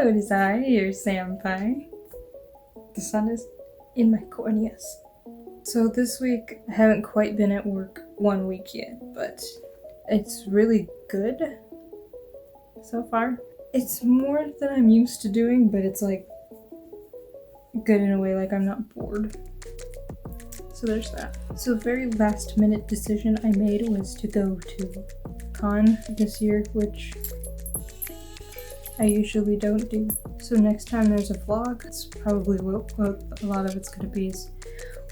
Hello, it is I, your senpai. The sun is in my corneas. So this week, I haven't quite been at work 1 week yet, but it's really good so far. It's more than I'm used to doing, but it's like good in a way, like I'm not bored. So there's that. So the very last minute decision I made was to go to con this year, which I usually don't do. So next time there's a vlog, it's probably what a lot of it's gonna be is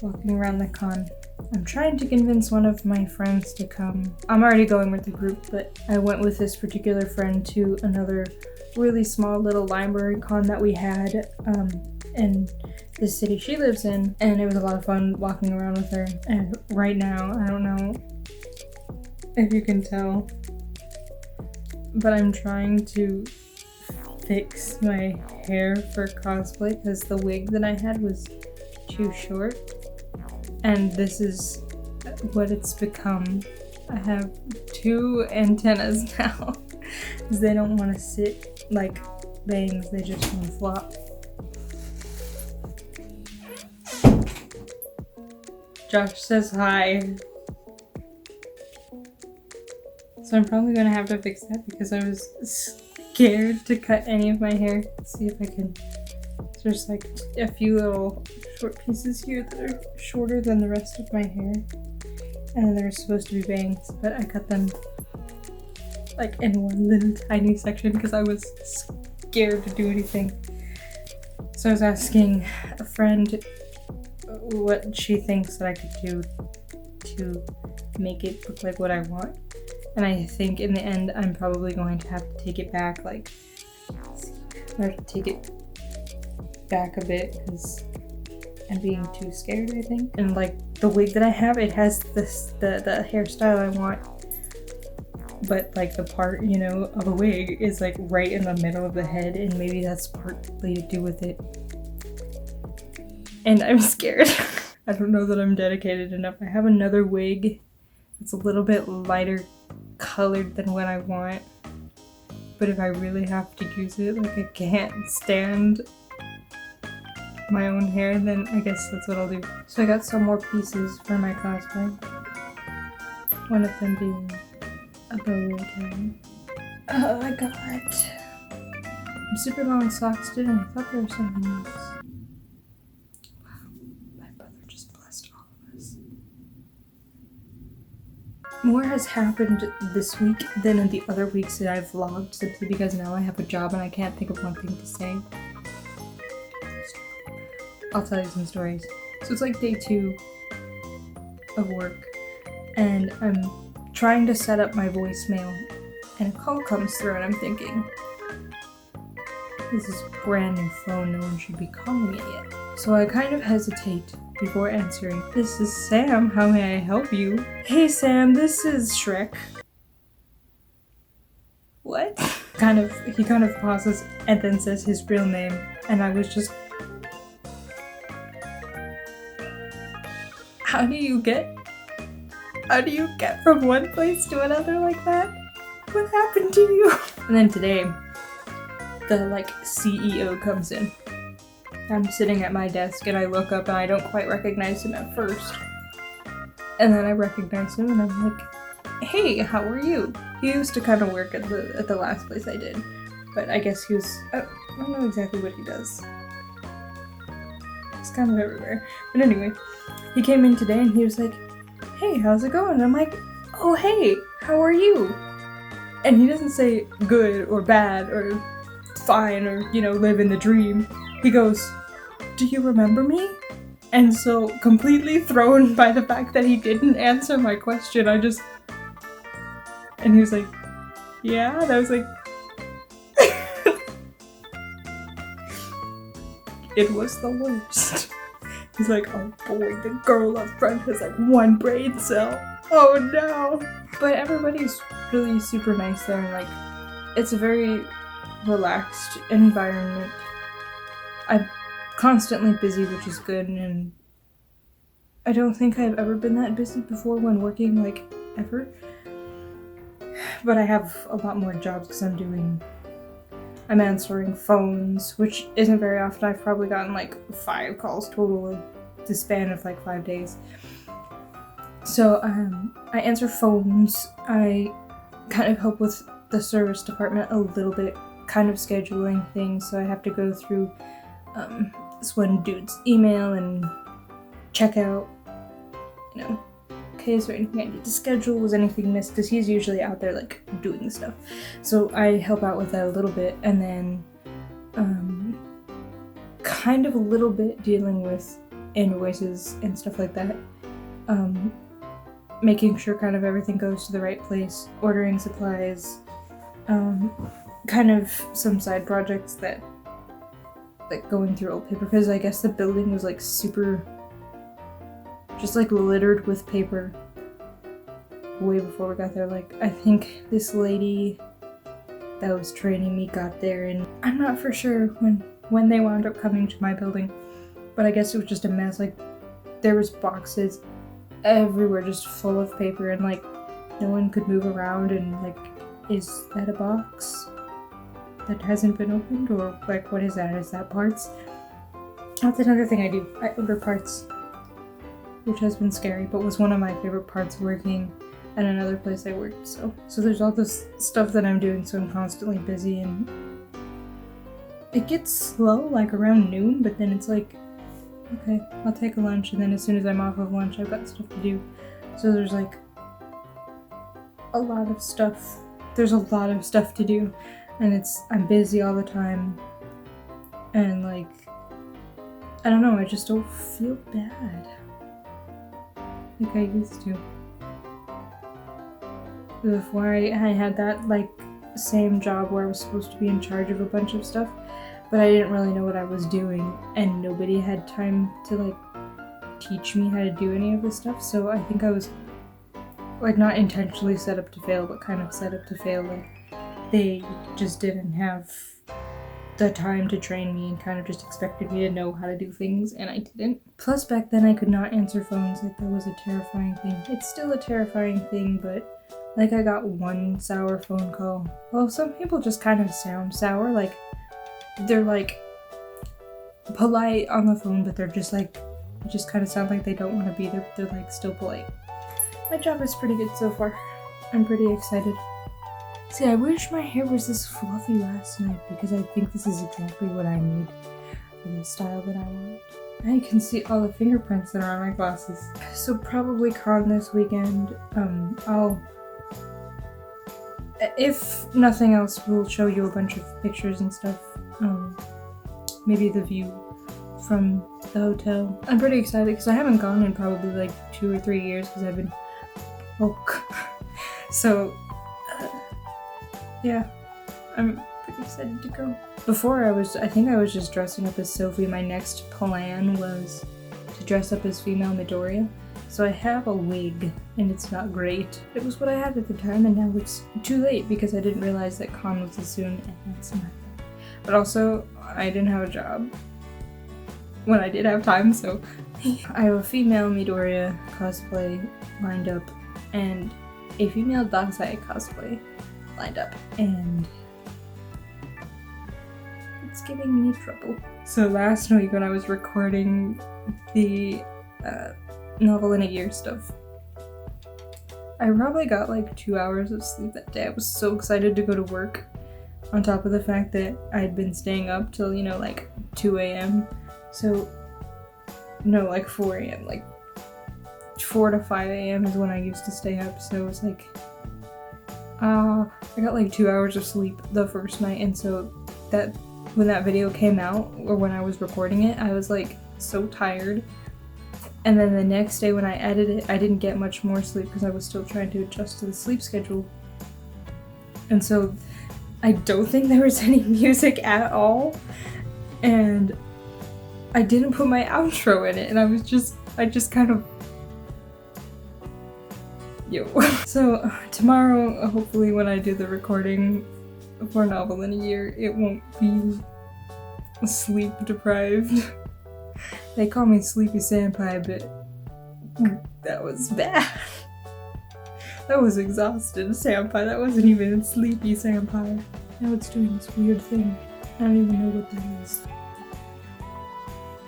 walking around the con. I'm trying to convince one of my friends to come. I'm already going with the group, but I went with this particular friend to another really small little library con that we had in the city she lives in, and it was a lot of fun walking around with her. And right now, I don't know if you can tell, but I'm trying to fix my hair for cosplay because the wig that I had was too short, and this is what it's become. I have 2 antennas now because they don't want to sit like bangs, they just want to flop. Josh says hi. So I'm probably gonna have to fix that because I was scared to cut any of my hair. Let's see if I can. There's like a few little short pieces here that are shorter than the rest of my hair. And then they're supposed to be bangs, but I cut them like in one little tiny section because I was scared to do anything. So I was asking a friend what she thinks that I could do to make it look like what I want. And I think in the end, I'm probably going to have to take it back, like, I have to take it back a bit because I'm being too scared, I think. And like the wig that I have, it has this the hairstyle I want, but like the part, you know, of a wig is like right in the middle of the head, and maybe that's partly to do with it. And I'm scared. I don't know that I'm dedicated enough. I have another wig. It's a little bit lighter colored than what I want. But if I really have to use it, like I can't stand my own hair, then I guess that's what I'll do. So I got some more pieces for my cosplay. One of them being a bow tie. Oh, I got super long socks today. I thought there was something else. More has happened this week than in the other weeks that I've vlogged, simply because now I have a job and I can't think of one thing to say. I'll tell you some stories. So it's like day 2 of work, and I'm trying to set up my voicemail, and a call comes through, and I'm thinking, this is a brand new phone, no one should be calling it yet. So I kind of hesitate before answering. This is Sam, how may I help you? Hey Sam, this is Shrek. What? He kind of pauses and then says his real name, and I was just... How do you get from one place to another like that? What happened to you? And then today, the like CEO comes in. I'm sitting at my desk and I look up and I don't quite recognize him at first. And then I recognize him and I'm like, hey, how are you? He used to kind of work at the last place I did. But I guess he was, I don't know exactly what he does. He's kind of everywhere. But anyway, he came in today and he was like, hey, how's it going? And I'm like, oh hey, how are you? And he doesn't say good or bad or fine or, you know, live in the dream. He goes, do you remember me? And so, completely thrown by the fact that he didn't answer my question, and he was like, yeah? And I was like, it was the worst. He's like, oh boy, the girl up front has like 1 brain cell. Oh no. But everybody's really super nice there, and like, it's a very relaxed environment. I'm constantly busy, which is good, and I don't think I've ever been that busy before when working, like, ever. But I have a lot more jobs because I'm I'm answering phones, which isn't very often. I've probably gotten like 5 calls total in the span of like 5 days. So I answer phones. I kind of help with the service department a little bit, kind of scheduling things. So I have to go through this one dude's email and check out, you know, okay, is there anything I need to schedule? Was anything missed? Because he's usually out there like doing stuff. So I help out with that a little bit, and then kind of a little bit dealing with invoices and stuff like that. Making sure kind of everything goes to the right place, ordering supplies, kind of some side projects that like going through old paper, because I guess the building was like super just like littered with paper way before we got there. Like I think this lady that was training me got there, and I'm not for sure when they wound up coming to my building, but I guess it was just a mess. Like there was boxes everywhere just full of paper, and like no one could move around, and like, is that a box that hasn't been opened, or like what is that? Is that parts? That's another thing I do. I order parts, which has been scary, but was one of my favorite parts of working at another place I worked. So there's all this stuff that I'm doing, so I'm constantly busy, and it gets slow like around noon, but then it's like, okay, I'll take a lunch, and then as soon as I'm off of lunch, I've got stuff to do. So there's like a lot of stuff. There's a lot of stuff to do, and I'm busy all the time, and like, I don't know, I just don't feel bad like I used to. Before I had that like same job where I was supposed to be in charge of a bunch of stuff, but I didn't really know what I was doing, and nobody had time to like teach me how to do any of this stuff. So I think I was like not intentionally set up to fail, but kind of set up to fail. Like they just didn't have the time to train me, and kind of just expected me to know how to do things, and I didn't. Plus back then I could not answer phones. Like that was a terrifying thing. It's still a terrifying thing, but like I got one sour phone call. Well, some people just kind of sound sour. Like they're like polite on the phone, but they're just like, it just kind of sound like they don't want to be there, but they're like still polite. My job is pretty good so far. I'm pretty excited. See, I wish my hair was this fluffy last night, because I think this is exactly what I need for the style that I want. I can see all the fingerprints that are on my glasses. So probably con this weekend. If nothing else, we'll show you a bunch of pictures and stuff. Maybe the view from the hotel. I'm pretty excited because I haven't gone in probably like 2 or 3 years because I've been woke. So, yeah, I'm pretty excited to go. Before I think I was just dressing up as Sophie. My next plan was to dress up as female Midoriya. So I have a wig, and it's not great. It was what I had at the time, and now it's too late because I didn't realize that con was as soon, and that's not that. But also, I didn't have a job when I did have time, so I have a female Midoriya cosplay lined up, and a female Dazai cosplay lined up, and it's giving me trouble. So last week when I was recording the novel in a year stuff, I probably got like 2 hours of sleep that day. I was so excited to go to work, on top of the fact that I'd been staying up till, you know, like 2 a.m. So, no, like 4 a.m. Like 4 to 5 a.m. is when I used to stay up. So it was like, I got like 2 hours of sleep the first night, and so that when that video came out, or when I was recording it, I was like so tired. And then the next day when I edited it, I didn't get much more sleep because I was still trying to adjust to the sleep schedule. And so I don't think there was any music at all. And I didn't put my outro in it, and I just kind of, yo. So tomorrow, hopefully when I do the recording for Novel in a Year, it won't be sleep deprived. They call me Sleepy Senpai, but that was bad. That was exhausted Senpai. That wasn't even Sleepy Senpai. Now it's doing this weird thing. I don't even know what that is.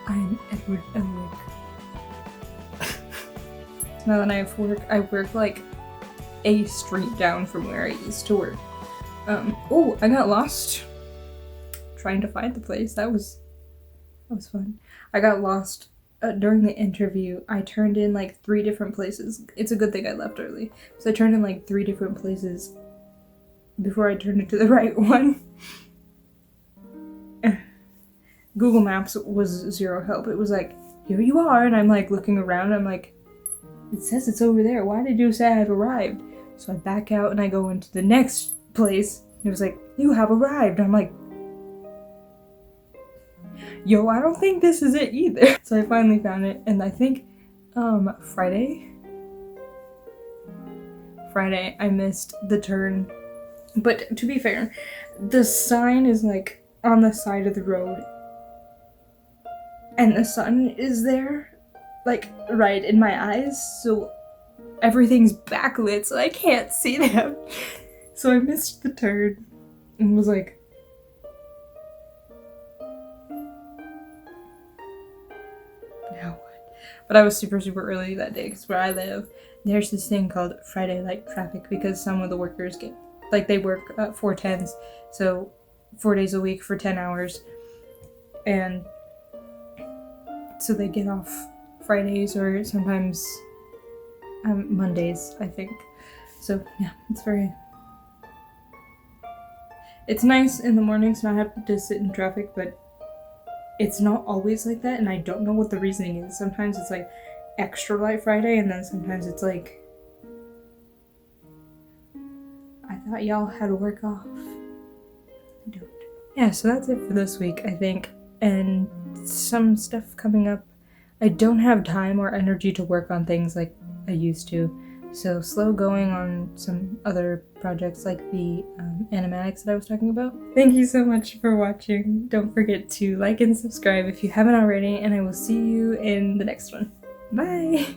I'm Edward Elric. Now that I have work, I work like a street down from where I used to work. Oh, I got lost trying to find the place. That was fun. I got lost during the interview. I turned in like 3 different places. It's a good thing I left early. So I turned in like 3 different places before I turned into the right one. Google Maps was zero help. It was like, here you are, and I'm like looking around. I'm like, it says it's over there. Why did you say I've arrived? So I back out and I go into the next place. It was like, you have arrived. I'm like, yo, I don't think this is it either. So I finally found it, and I think Friday I missed the turn. But to be fair, the sign is like on the side of the road, and the sun is there, like right in my eyes, so everything's backlit, so I can't see them. So I missed the turn and was like, now what? But I was super early that day because where I live, there's this thing called Friday light traffic because some of the workers get, like, they work 4/10s, so 4 days a week for 10 hours, and so they get off Fridays or sometimes Mondays, I think. So yeah, it's nice in the mornings not have to sit in traffic, but it's not always like that, and I don't know what the reasoning is. Sometimes it's like extra light Friday, and then sometimes it's like, I thought y'all had to work off. I don't. Yeah, so that's it for this week, I think, and some stuff coming up. I don't have time or energy to work on things like I used to, so slow going on some other projects like the animatics that I was talking about. Thank you so much for watching. Don't forget to like and subscribe if you haven't already, and I will see you in the next one. Bye!